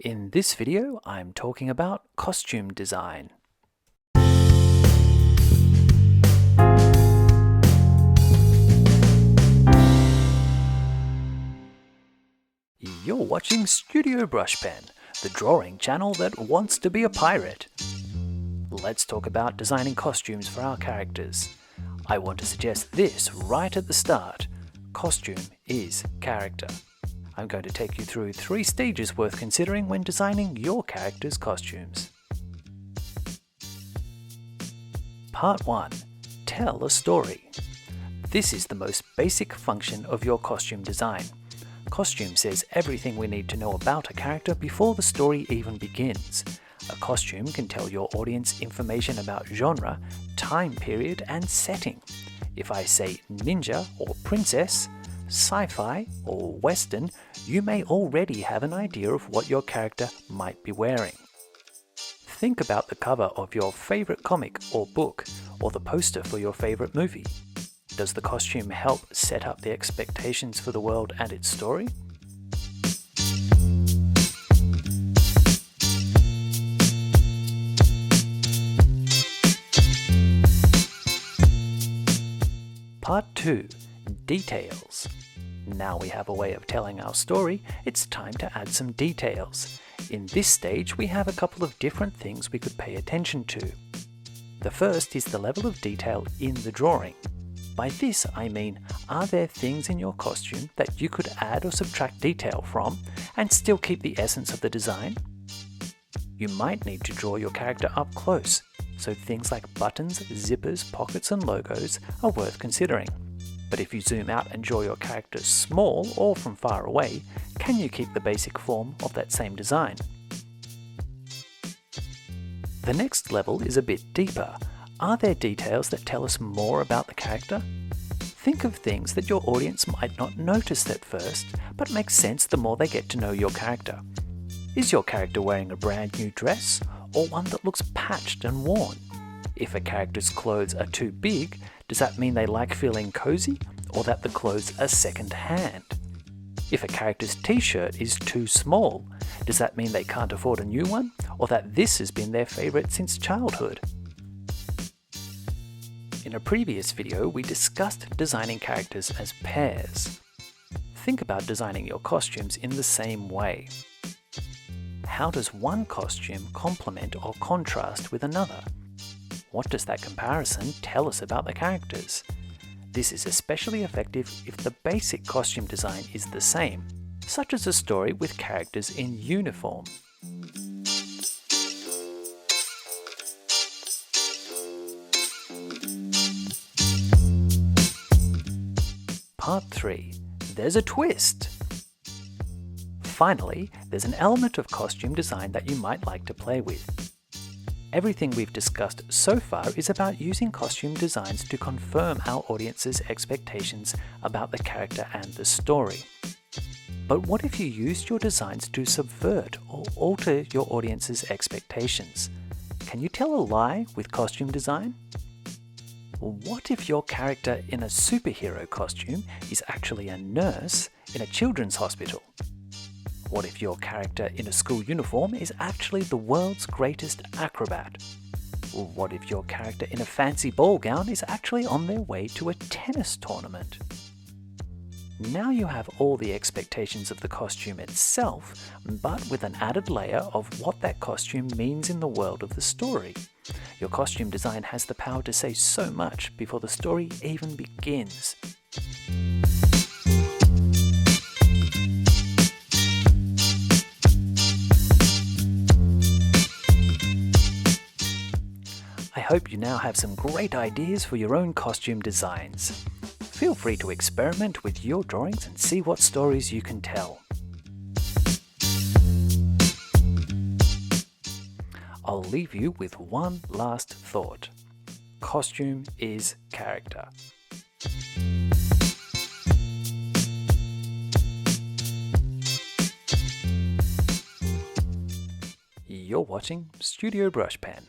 In this video, I'm talking about costume design. You're watching Studio Brushpen, the drawing channel that wants to be a pirate. Let's talk about designing costumes for our characters. I want to suggest this right at the start. Costume is character. I'm going to take you through 3 stages worth considering when designing your character's costumes. Part 1. Tell a story. This is the most basic function of your costume design. Costume says everything we need to know about a character before the story even begins. A costume can tell your audience information about genre, time period, and setting. If I say ninja or princess, sci-fi or western, you may already have an idea of what your character might be wearing. Think about the cover of your favorite comic or book, or the poster for your favorite movie. Does the costume help set up the expectations for the world and its story? Part 2. Details. Now we have a way of telling our story, it's time to add some details. In this stage, we have a couple of different things we could pay attention to. The first is the level of detail in the drawing. By this I mean, are there things in your costume that you could add or subtract detail from and still keep the essence of the design? You might need to draw your character up close, so things like buttons, zippers, pockets and logos are worth considering. But if you zoom out and draw your character small or from far away, can you keep the basic form of that same design? The next level is a bit deeper. Are there details that tell us more about the character? Think of things that your audience might not notice at first, but make sense the more they get to know your character. Is your character wearing a brand new dress, or one that looks patched and worn? If a character's clothes are too big, does that mean they like feeling cozy, or that the clothes are second-hand? If a character's t-shirt is too small, does that mean they can't afford a new one, or that this has been their favorite since childhood? In a previous video, we discussed designing characters as pairs. Think about designing your costumes in the same way. How does one costume complement or contrast with another? What does that comparison tell us about the characters? This is especially effective if the basic costume design is the same, such as a story with characters in uniform. Part 3. There's a twist! Finally, there's an element of costume design that you might like to play with. Everything we've discussed so far is about using costume designs to confirm our audience's expectations about the character and the story. But what if you used your designs to subvert or alter your audience's expectations? Can you tell a lie with costume design? What if your character in a superhero costume is actually a nurse in a children's hospital? What if your character in a school uniform is actually the world's greatest acrobat? What if your character in a fancy ball gown is actually on their way to a tennis tournament? Now you have all the expectations of the costume itself, but with an added layer of what that costume means in the world of the story. Your costume design has the power to say so much before the story even begins. I hope you now have some great ideas for your own costume designs. Feel free to experiment with your drawings and see what stories you can tell. I'll leave you with one last thought. Costume is character. You're watching Studio Brushpen.